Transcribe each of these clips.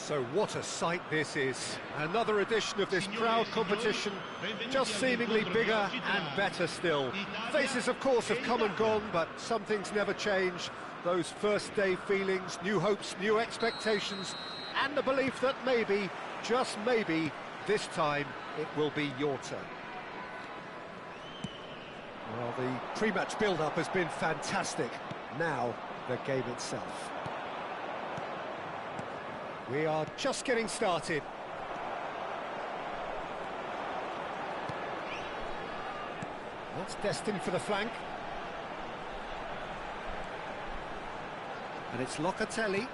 So what a sight this is. Another edition of this proud competition, just seemingly bigger and better still. Faces, of course, have come and gone, but some things never change. Those first day feelings, new hopes, new expectations, and the belief that maybe, just maybe, this time it will be your turn. Well, the pre-match build-up has been fantastic. Now, the game itself. We are just getting started. That's destined for the flank. And it's Locatelli.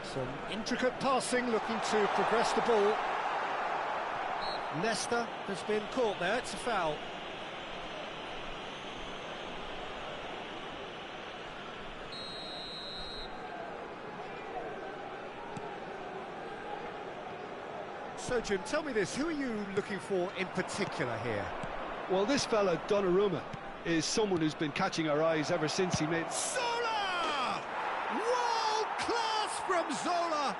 Some intricate passing, looking to progress the ball. Nesta has been caught there, it's a foul. So, Jim, tell me this, who are you looking for in particular here? Well, this fella, Donnarumma, is someone who's been catching our eyes ever since he made... Zola! World class from Zola!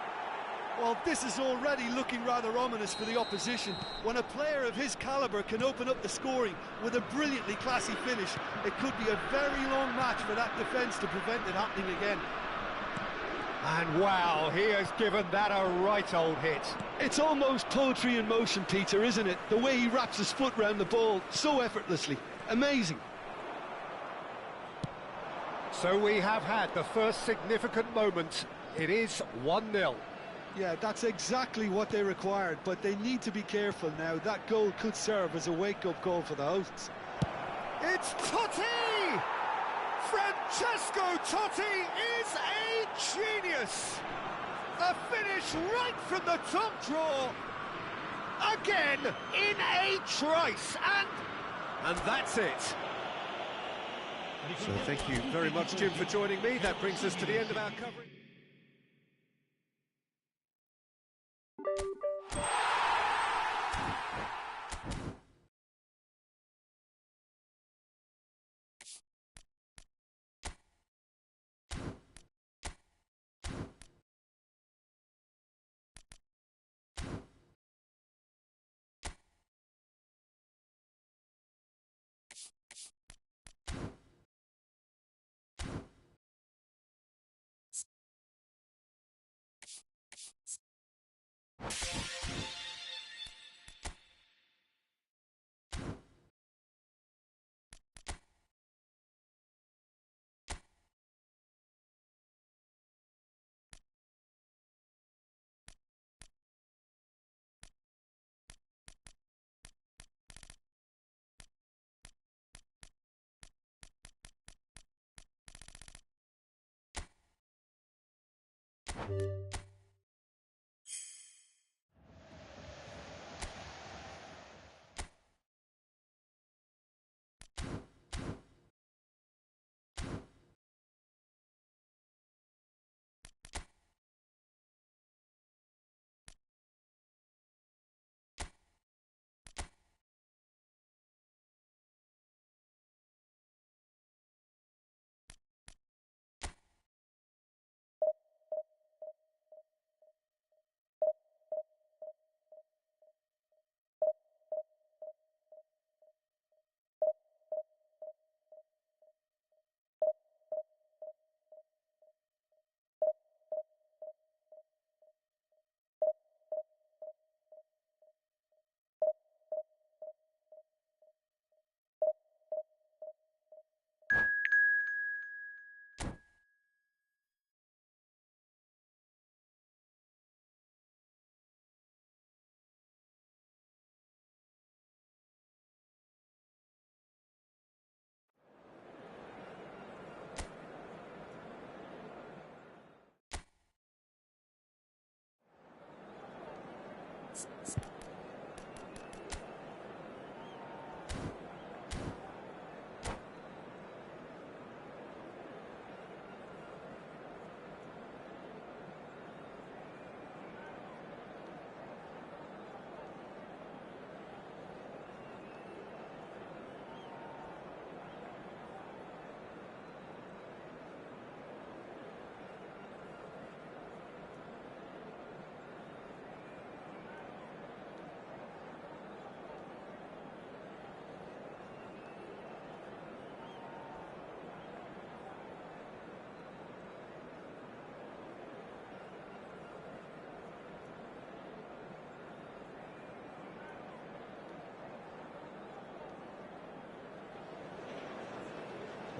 Well, this is already looking rather ominous for the opposition. When a player of his calibre can open up the scoring with a brilliantly classy finish, it could be a very long match for that defence to prevent it happening again. And wow, he has given that a right old hit. It's almost poetry in motion, Peter, isn't it? The way he wraps his foot round the ball so effortlessly. Amazing. So we have had the first significant moment. It is 1-0. Yeah, that's exactly what they required, but they need to be careful now. That goal could serve as a wake-up call for the hosts. It's Totti! Francesco Totti is a genius! A finish right from the top draw! Again, in a trice, and that's it. So thank you very much, Jim, for joining me. That brings us to the end of our coverage.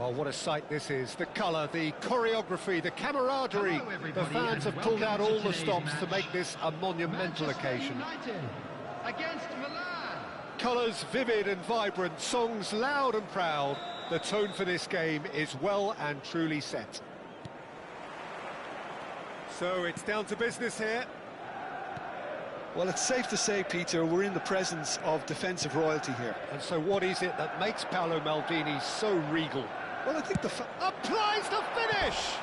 Well, what a sight this is. The colour, the choreography, the camaraderie. The fans have pulled out all the stops to make this a monumental occasion. Against Milan. Colours vivid and vibrant, songs loud and proud. The tone for this game is well and truly set. So it's down to business here. Well, it's safe to say, Peter, we're in the presence of defensive royalty here. And so what is it that makes Paolo Maldini so regal? Well, I think applies the finish!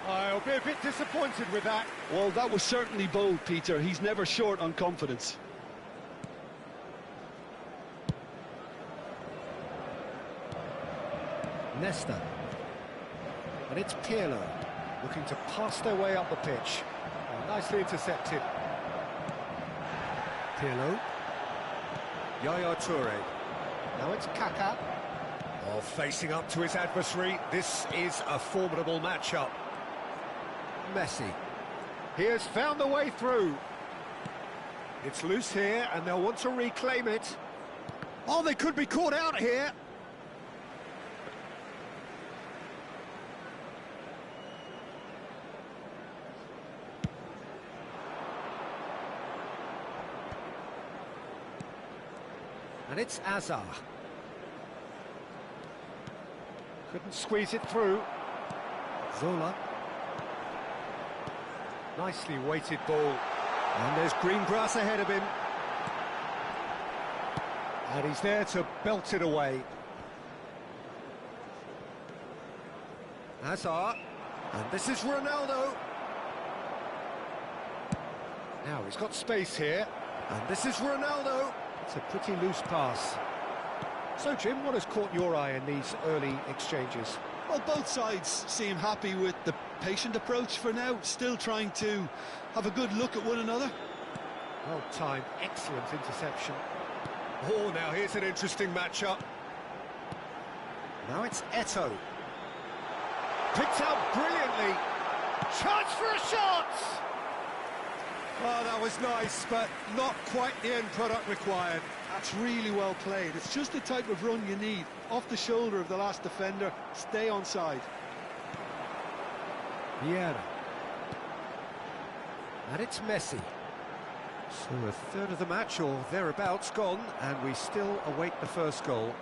I'll be a bit disappointed with that. Well, that was certainly bold, Peter. He's never short on confidence. Nesta. And it's Pirlo, looking to pass their way up the pitch. Oh, nicely intercepted. Pirlo. Yaya Toure. Now it's Kaká. Oh, facing up to his adversary. This is a formidable matchup. Messi. He has found the way through. It's loose here, and they'll want to reclaim it. Oh, they could be caught out here. And it's Azar. Couldn't squeeze it through. Zola. Nicely weighted ball. And there's green grass ahead of him. And he's there to belt it away. Hazard. And this is Ronaldo. Now he's got space here. And this is Ronaldo. It's a pretty loose pass. So, Jim, what has caught your eye in these early exchanges? Well, both sides seem happy with the patient approach for now, still trying to have a good look at one another. Well timed, excellent interception. Oh, now here's an interesting matchup. Now it's Eto'o. Picked out brilliantly. Chance for a shot! Oh, that was nice, but not quite the end product required. That's really well played. It's just the type of run you need. Off the shoulder of the last defender, stay onside. Vieira. And it's Messi. So a third of the match or thereabouts gone, and we still await the first goal.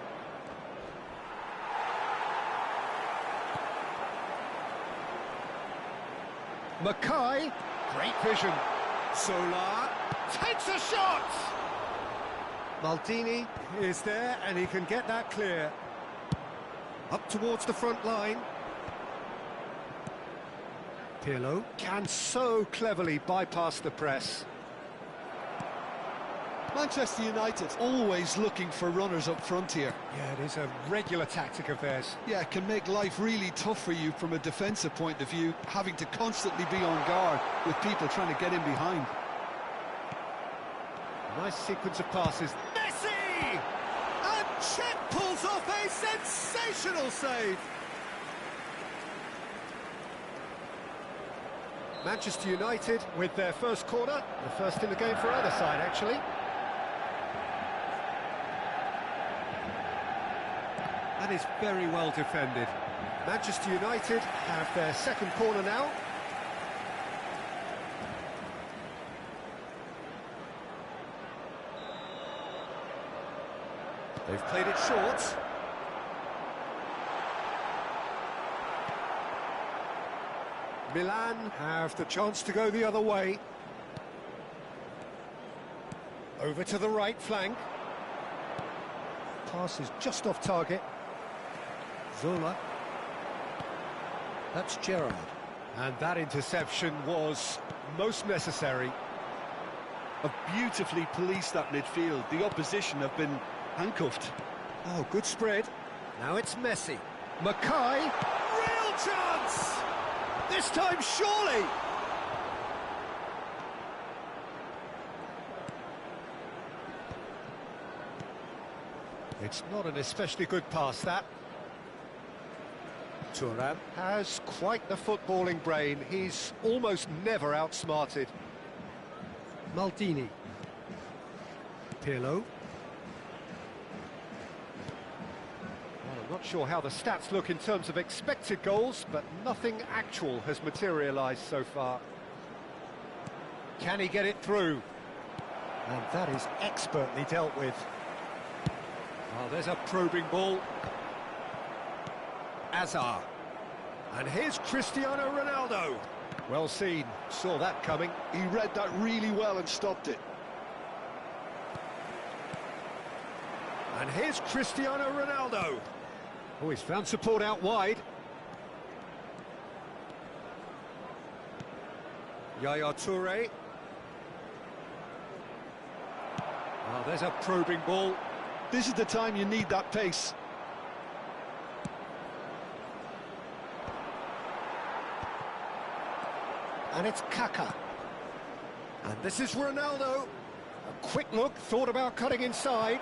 Mackay, great vision. Solar takes a shot! Maldini is there and he can get that clear. Up towards the front line. Pirlo can so cleverly bypass the press. Manchester United always looking for runners up front here. Yeah, it is a regular tactic of theirs. Yeah, it can make life really tough for you from a defensive point of view, having to constantly be on guard with people trying to get in behind. Nice sequence of passes. Messi! And Czech pulls off a sensational save. Manchester United with their first corner, the first in the game for either side, actually. That is very well defended. Manchester United have their second corner now. They've played it short. Milan have the chance to go the other way. Over to the right flank. Pass is just off target. Zola. That's Gerrard. And that interception was most necessary. Have beautifully policed that midfield. The opposition have been handcuffed. Oh, good spread. Now it's Messi. Mackay. Real chance! This time, surely! It's not an especially good pass, that. Thuram has quite the footballing brain. He's almost never outsmarted. Maldini. Pirlo. Well, I'm not sure how the stats look in terms of expected goals, but nothing actual has materialised so far. Can he get it through? And that is expertly dealt with. Oh, there's a probing ball. Azar. And here's Cristiano Ronaldo. Well seen, saw that coming. He read that really well and stopped it. And here's Cristiano Ronaldo. Oh, he's found support out wide. Yaya Toure. Oh, there's a probing ball. This is the time you need that pace. And it's Kaká. And this is Ronaldo. A quick look, thought about cutting inside.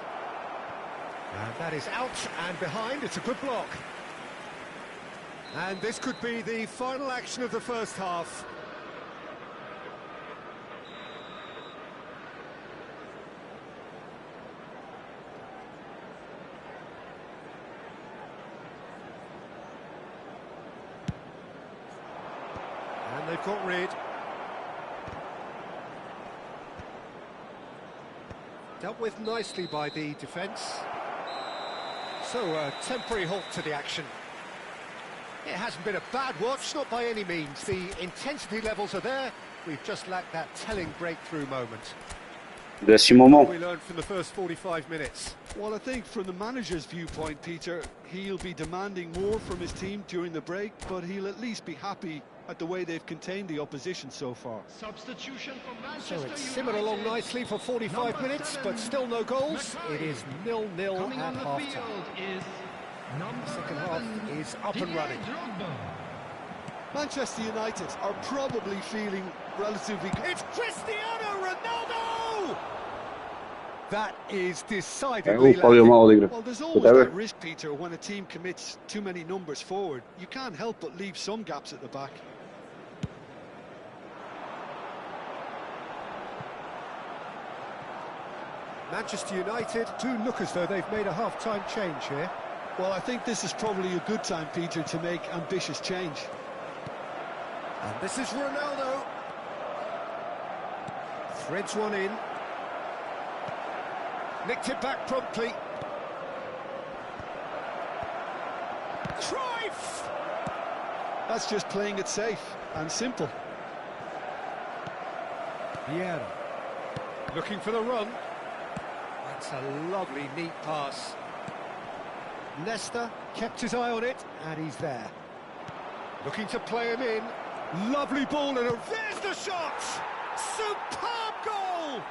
And that is out and behind. It's a good block. And this could be the final action of the first half. And they've got rid. Dealt with nicely by the defence. So, a temporary halt to the action. It hasn't been a bad watch, not by any means. The intensity levels are there. We've just lacked that telling breakthrough moment. Moment. We learned from the first 45 minutes. Well, I think from the manager's viewpoint, Peter, he'll be demanding more from his team during the break, but he'll at least be happy at the way they've contained the opposition so far. Substitution for So Manchester it's simmered United. along nicely for 45 Number minutes, 7, but still no goals. Mackay. It is 0-0 Coming at on the half-time. field is number Second 11, half is up and Didier running. Drogba. Manchester United are probably feeling relatively... It's Cristiano Ronaldo! That is decidedly Povijel lacking. malo da igra. Well, there's always Whatever. that risk, Peter, when a team commits too many numbers forward. You can't help but leave some gaps at the back. Manchester United do look as though they've made a half-time change here. Well, I think this is probably a good time, Peter, to make ambitious change. And this is Ronaldo. Threads one in. Nicked it back promptly. Cruyff! That's just playing it safe and simple. Vieira. Looking for the run. That's a lovely, neat pass. Nesta kept his eye on it, and he's there. Looking to play him in. Lovely ball, and there's the shot! Superb goal!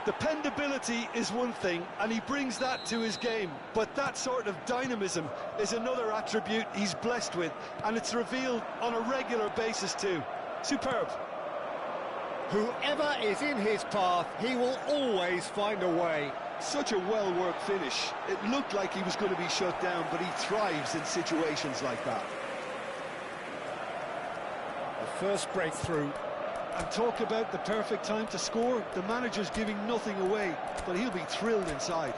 Dependability is one thing, and he brings that to his game, but that sort of dynamism is another attribute he's blessed with, and it's revealed on a regular basis too. Superb. Whoever is in his path, he will always find a way. Such a well-worked finish. It looked like he was going to be shut down, but he thrives in situations like that. The first breakthrough. And talk about the perfect time to score. The manager's giving nothing away, but he'll be thrilled inside.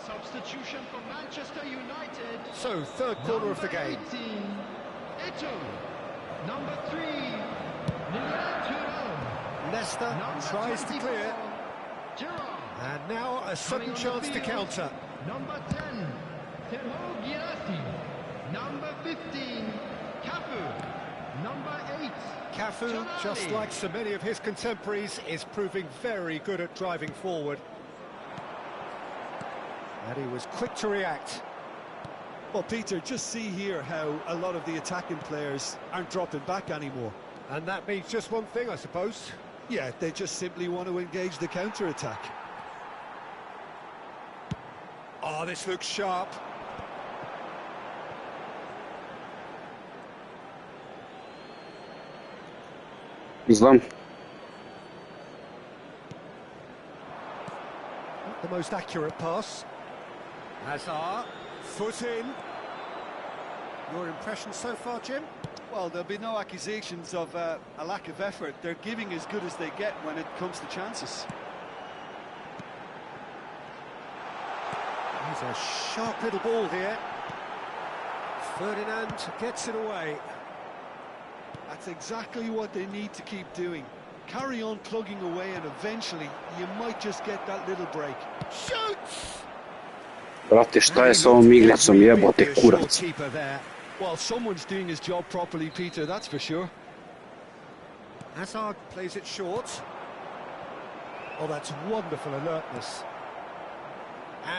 Substitution for Manchester United. So, third corner of the game. 18, Ito. Number 3, Militao. Nesta Number tries to 24, clear. Gerrard. And now a sudden Coming on chance the to field, counter. Number 10, Temo Girassi. Number 15, Cafu. Number 8, Cafu, just like so many of his contemporaries, is proving very good at driving forward. And he was quick to react. Well, Peter, just see here how a lot of the attacking players aren't dropping back anymore. And that means just one thing, I suppose. Yeah, they just simply want to engage the counter-attack. Oh, this looks sharp. Znam. Not the most accurate pass. Hazard, foot in. Your impression so far, Jim? Well, there'll be no accusations of a lack of effort. They're giving as good as they get when it comes to chances. He's a sharp little ball here. Ferdinand gets it away. That's exactly what they need to keep doing. Carry on plugging away, and eventually you might just get that little break. Shoots! Brate, šta je sa ovom igricom, jebote kurac. Well, someone's doing his job properly, Peter, that's for sure. Hazard plays it short. Oh, that's wonderful alertness.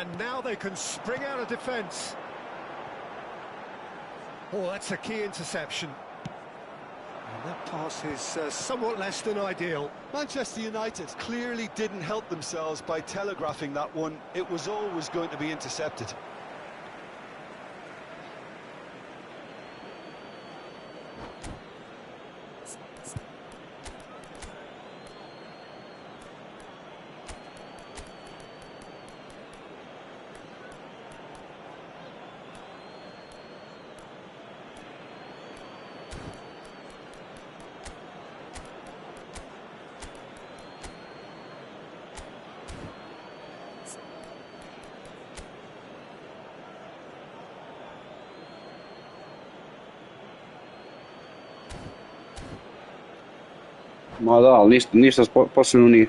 And now they can spring out of defence. Oh, that's a key interception. And that pass is somewhat less than ideal. Manchester United clearly didn't help themselves by telegraphing that one. It was always going to be intercepted. Ma da, ali ništa posebno nije.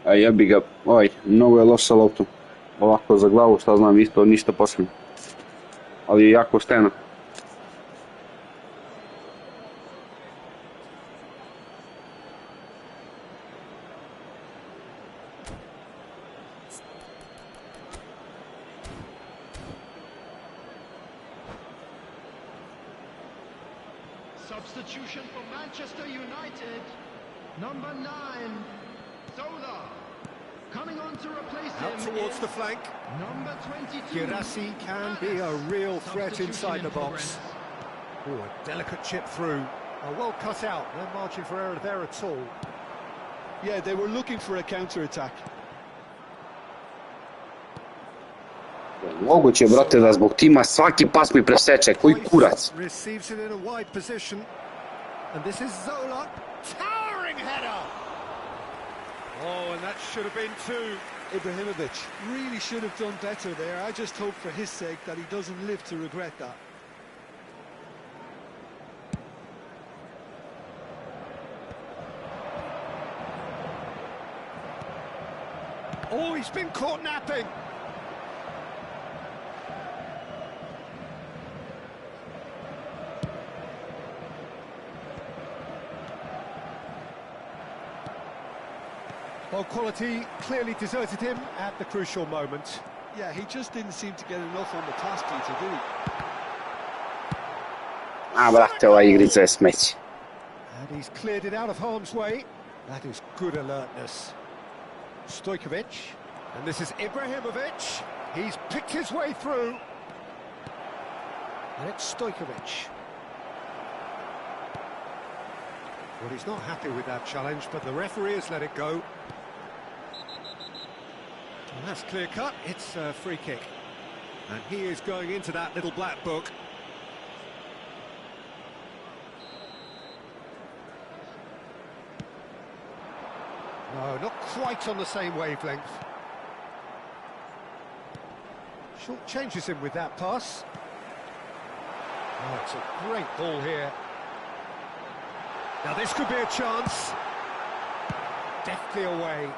A jebi ga, mnogo je loš sa loptom. Ovako za glavu, šta znam, isto ništa posebno. Ali je jako stena. Substitution for Manchester United. Number 9, Zola. Coming on to replace him. Out towards the flank. Number 22. Girassi can be a real threat inside the box. Oh, a delicate chip through. Well cut out. No margin for error there at all. Yeah, they were looking for a counter-attack. Moguće, brate, da zbog tima svaki pas mi preseče, koji kurac. Receives it in a wide position. And this is Zola. Towering header. Oh, and that should have been two. Ibrahimovic really should have done better there. I just hope for his sake that he doesn't live to regret that. Oh, he's been caught napping. Well, quality clearly deserted him at the crucial moment. Yeah, he just didn't seem to get enough on the pass, Peter, did he? A, brate, ova igrica je smeće. And he's cleared it out of harm's way. That is good alertness. Stojkovic, and this is Ibrahimovic. He's picked his way through. And it's Stojkovic. Well, he's not happy with that challenge, but the referee has let it go. And that's clear cut. It's a free kick. And he is going into that little black book. No, not quite on the same wavelength. Short changes him with that pass. Oh, it's a great ball here. Now this could be a chance. Deftly away.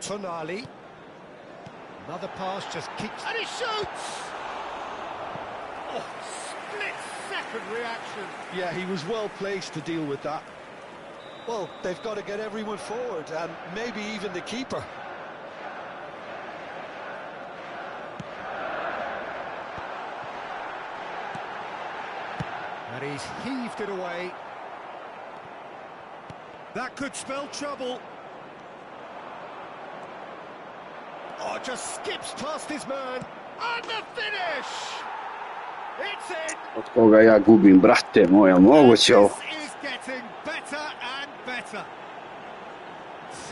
Tonali. Another pass just keeps... And he shoots! Oh, split-second reaction. Yeah, he was well placed to deal with that. Well, they've got to get everyone forward, and maybe even the keeper. And he's heaved it away. That could spell trouble. Oh, just skips past his man. And the finish! It's in! Od koga ja gubim, brate moja, moguće ovo. This is getting better and better.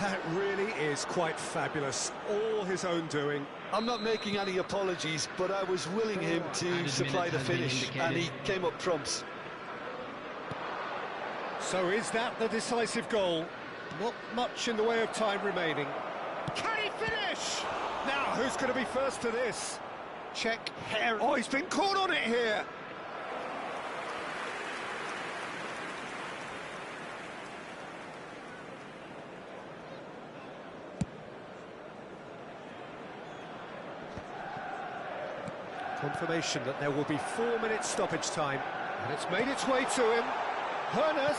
That really is quite fabulous. All his own doing. I'm not making any apologies, but I was willing him to supply the finish, and he came up trumps. So is that the decisive goal? Not much in the way of time remaining. Can he finish? Now, who's going to be first to this? Check here. Oh, he's been caught on it here. Confirmation that there will be 4 minutes stoppage time. And it's made its way to him. Hernus.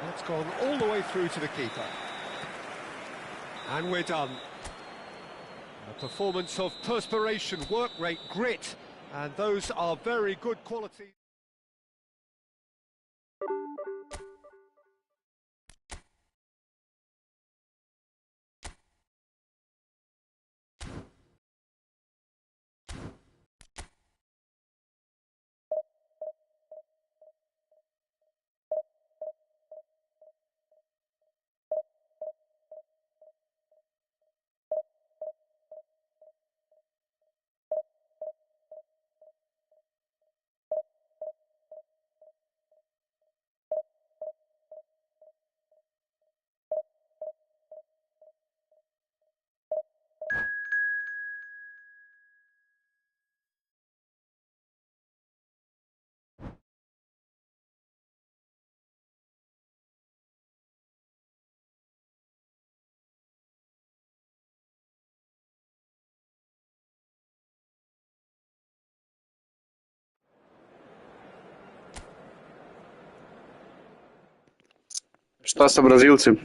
That's gone all the way through to the keeper. And we're done. A performance of perspiration, work rate, grit, and those are very good qualities. Šta sa Brazilcem?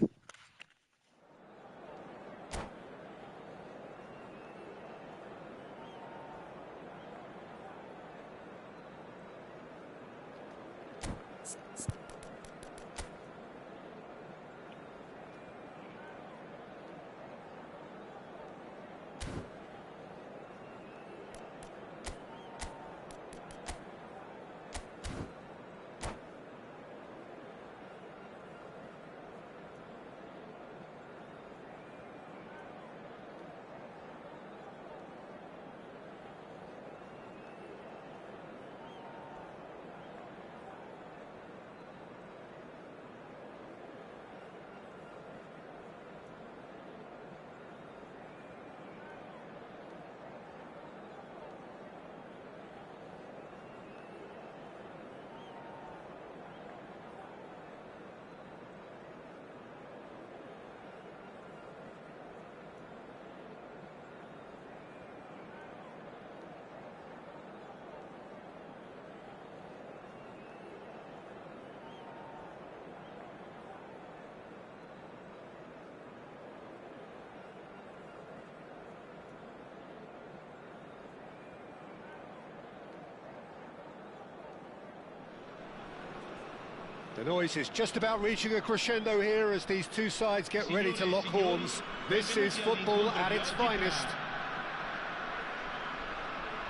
The noise is just about reaching a crescendo here as these two sides get ready to lock horns. This is football at its finest.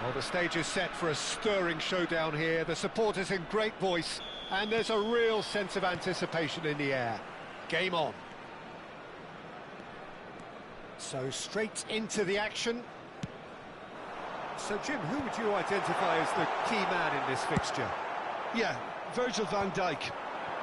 Well, the stage is set for a stirring showdown here. The supporters in great voice, and there's a real sense of anticipation in the air. Game on. So straight into the action. So Jim, who would you identify as the key man in this fixture? Yeah, Virgil van Dijk.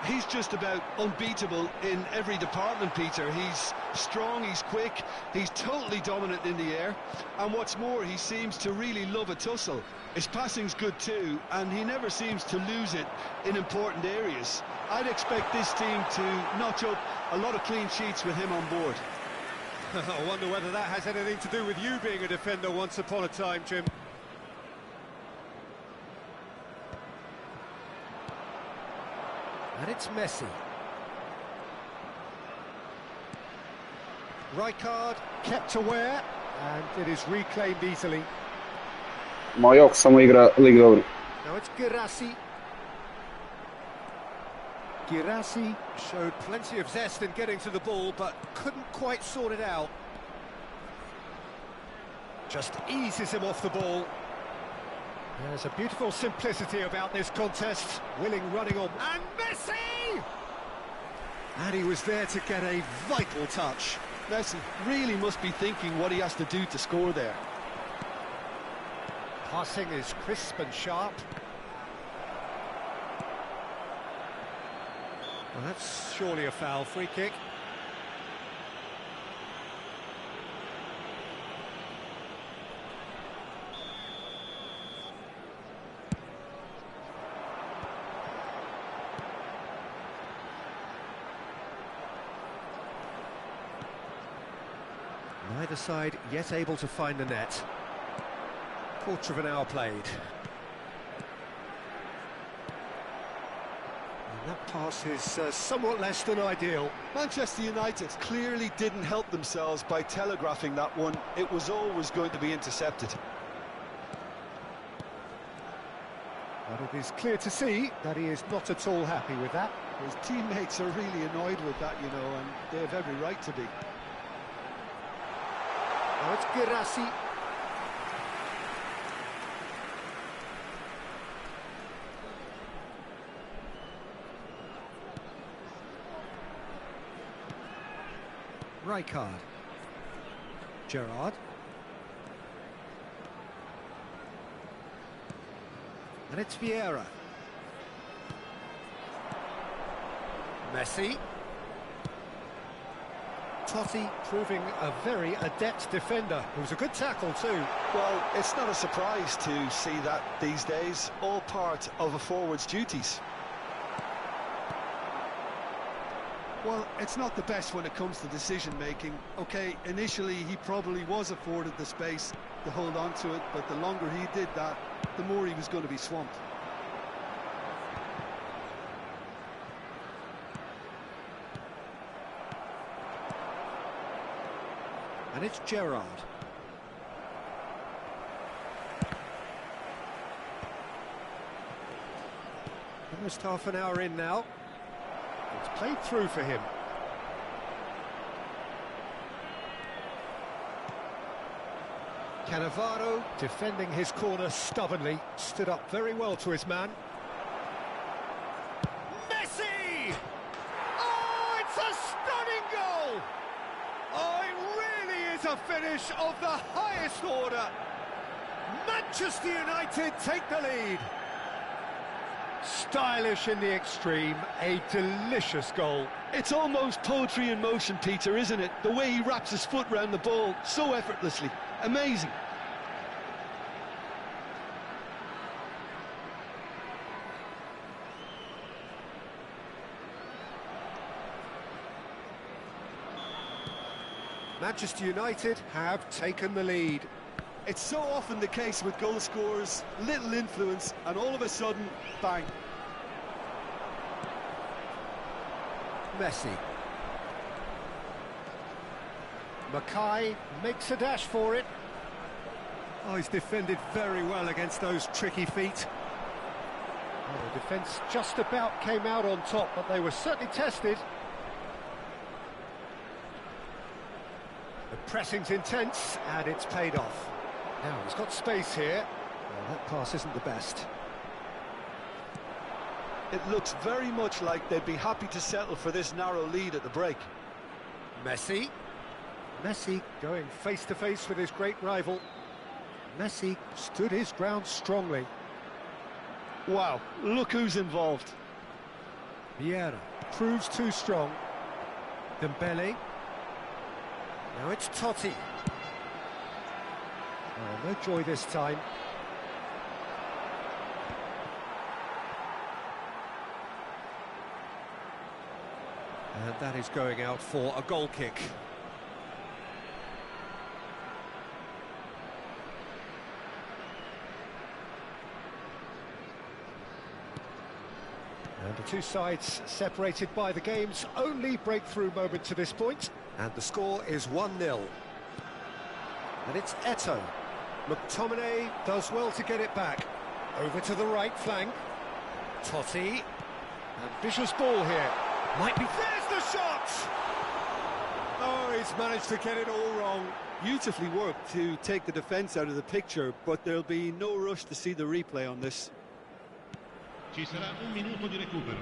He's just about unbeatable in every department, Peter. He's strong, he's quick, he's totally dominant in the air, and what's more, he seems to really love a tussle. His passing's good too, and he never seems to lose it in important areas. I'd expect this team to notch up a lot of clean sheets with him on board. I wonder whether that has anything to do with you being a defender once upon a time, Jim. And it's Messi. Rijkaard kept aware, and it is reclaimed easily. Majok samo igra lig dobro. Now it's Girassi. Girassi showed plenty of zest in getting to the ball, but couldn't quite sort it out. Just eases him off the ball. There's a beautiful simplicity about this contest. Willing running on. And Messi! And he was there to get a vital touch. Messi really must be thinking what he has to do to score there. Passing is crisp and sharp. Well, that's surely a foul. Free kick. Neither side yet able to find the net. Quarter of an hour played. And that pass is somewhat less than ideal. Manchester United clearly didn't help themselves by telegraphing that one. It was always going to be intercepted. But it is clear to see that he is not at all happy with that. His teammates are really annoyed with that, you know, and they have every right to be. Now it's Girassi. Rijkaard. Gerrard. And it's Vieira. Messi. Totti proving a very adept defender. It was a good tackle too. Well, it's not a surprise to see that these days. All part of a forward's duties. Well, it's not the best when it comes to decision-making. OK, initially he probably was afforded the space to hold on to it, but the longer he did that, the more he was going to be swamped. And it's Gerrard. Almost half an hour in now. It's played through for him. Cannavaro defending his corner stubbornly, stood up very well to his man. Messi! Oh, it's a stunning goal! Oh, it really is a finish of the highest order. Manchester United take the lead. Stylish in the extreme, a delicious goal. It's almost poetry in motion, Peter, isn't it? The way he wraps his foot round the ball so effortlessly. Amazing. Manchester United have taken the lead. It's so often the case with goal scorers, little influence, and all of a sudden, bang. Messi. Mackay makes a dash for it. Oh, he's defended very well against those tricky feet. Well, the defence just about came out on top, but they were certainly tested. The pressing's intense, and it's paid off. Now, he's got space here. Well, that pass isn't the best. It looks very much like they'd be happy to settle for this narrow lead at the break. Messi. Messi going face-to-face with his great rival. Messi stood his ground strongly. Wow, look who's involved. Vieira proves too strong. Dembele. Now it's Totti. Oh, no joy this time. And that is going out for a goal kick. And the two sides separated by the game's only breakthrough moment to this point. And the score is 1-0. And it's Eto'o. McTominay does well to get it back. Over to the right flank. Totti. Ambitious ball here. Might be... There's the shot! Oh, he's managed to get it all wrong. Beautifully worked to take the defence out of the picture, but there'll be no rush to see the replay on this. Ci sarà un minuto di recupero.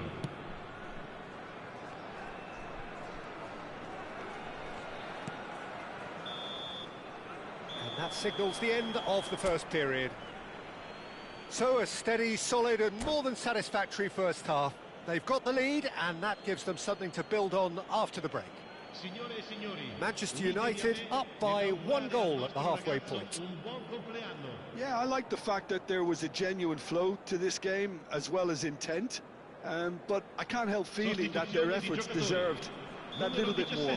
And that signals the end of the first period. So a steady, solid and more than satisfactory first half. They've got the lead and that gives them something to build on after the break. Manchester United up by 1 goal at the halfway point. Yeah, I like the fact that there was a genuine flow to this game as well as intent, but I can't help feeling that their efforts deserved that little bit more.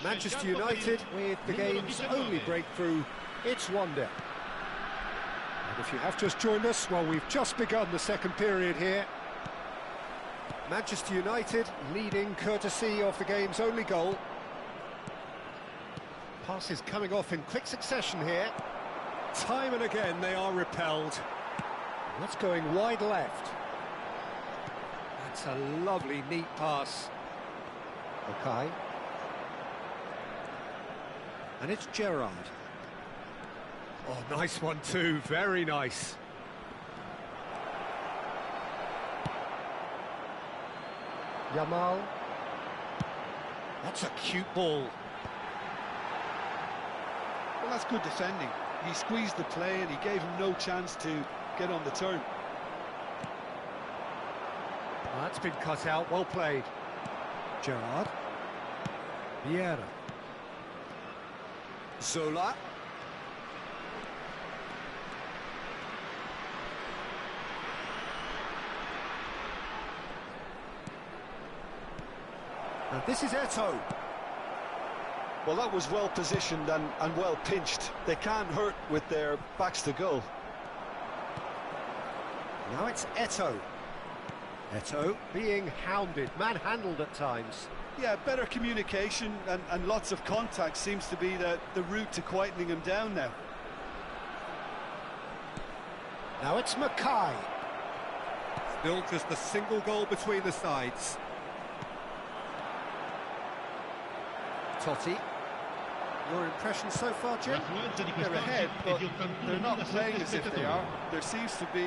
Manchester United with the game's only breakthrough, it's 1-0. And if you have just joined us, well, we've just begun the second period here. Manchester United leading courtesy of the game's only goal. Passes coming off in quick succession here. Time and again they are repelled. That's going wide left. That's a lovely, neat pass. Okay. And it's Gerrard. Oh, nice one too, very nice. Yamal. That's a cute ball. Well, that's good defending. He squeezed the play and he gave him no chance to get on the turn. That's been cut out, well played. Gerrard. Vieira. Zola. And this is Eto'o. Well, that was well positioned and well pinched. They can't hurt with their backs to goal. Now it's Eto'o. Eto'o being hounded, manhandled at times. Yeah, better communication and lots of contact seems to be the route to quietening him down now. Now it's Mackay. Still just a single goal between the sides. Totti. Your impression so far, Jim? They're ahead, but they're not playing as if they are. There seems to be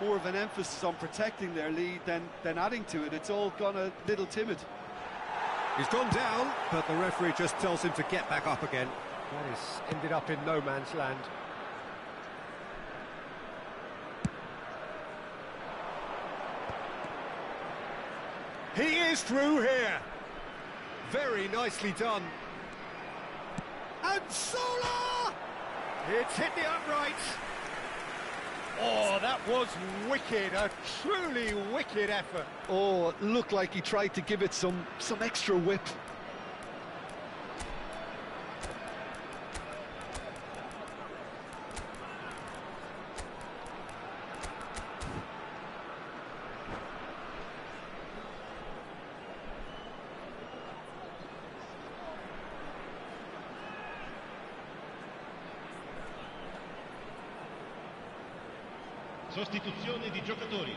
more of an emphasis on protecting their lead than adding to it. It's all gone a little timid. He's gone down, but the referee just tells him to get back up again. That is ended up in no man's land. He is through here. Very nicely done. And Zola! It's hit the upright. Oh, that was wicked, a truly wicked effort. Oh, it looked like he tried to give it some extra whip. Sostituzione di giocatori.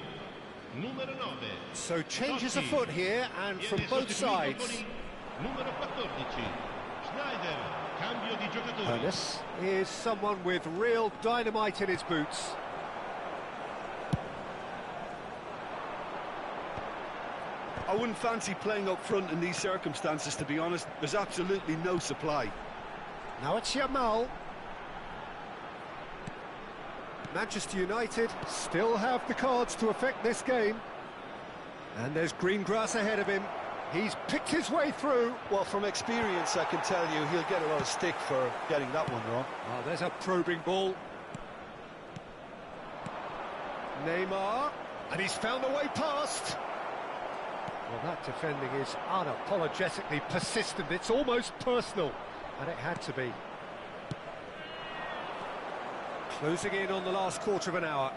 Numero 9. So changes Totti. afoot here, and from Viene both sostituito con sides. il numero 14. Schneider. Cambio di giocatori. Ernest is someone with real dynamite in his boots. I wouldn't fancy playing up front in these circumstances, to be honest. There's absolutely no supply. Now it's Yamal. Manchester United still have the cards to affect this game. And there's green grass ahead of him. He's picked his way through. Well, from experience, I can tell you he'll get a lot of stick for getting that one wrong. Oh, there's a probing ball. Neymar. And he's found a way past. Well, that defending is unapologetically persistent. It's almost personal. And it had to be. Closing in on the last quarter of an hour.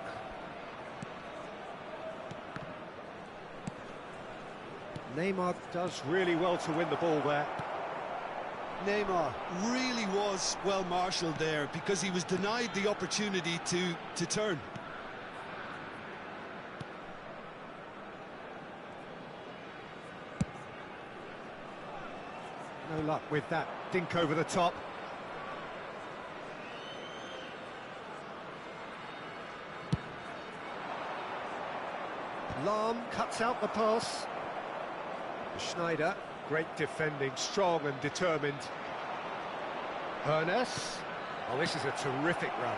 Neymar does really well to win the ball there. Neymar really was well marshalled there because he was denied the opportunity to turn. No luck with that dink over the top. Lahm cuts out the pass. Schneider, great defending, strong and determined. Ernest. Oh, this is a terrific run.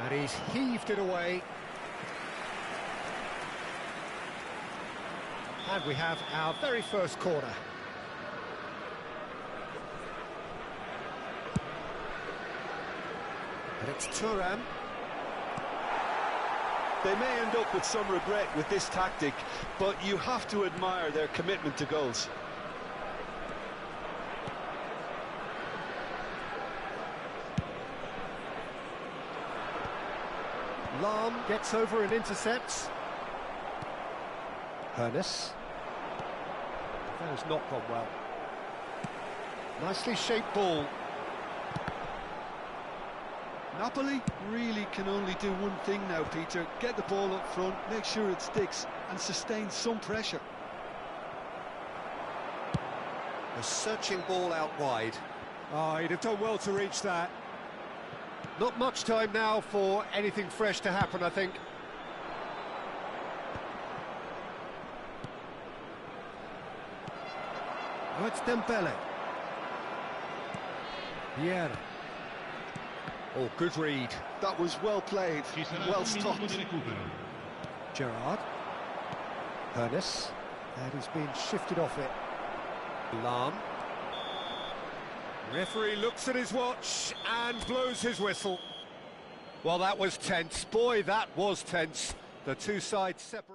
And he's heaved it away. And we have our very first corner. And it's Thuram. They may end up with some regret with this tactic, but you have to admire their commitment to goals. Lahm gets over and intercepts. Ernest. That has not gone well. Nicely shaped ball. Napoli really can only do one thing now, Peter. Get the ball up front, make sure it sticks, and sustain some pressure. A searching ball out wide. Oh, he'd have done well to reach that. Not much time now for anything fresh to happen, I think. Oh, it's Dembele. Vieira. Oh, good read. That was well played, Ci sarà well un minuto stopped. di recupero. Gerrard. Ernest. And he's been shifted off it. Lahm. Referee looks at his watch and blows his whistle. Well, that was tense. Boy, that was tense. The two sides separate.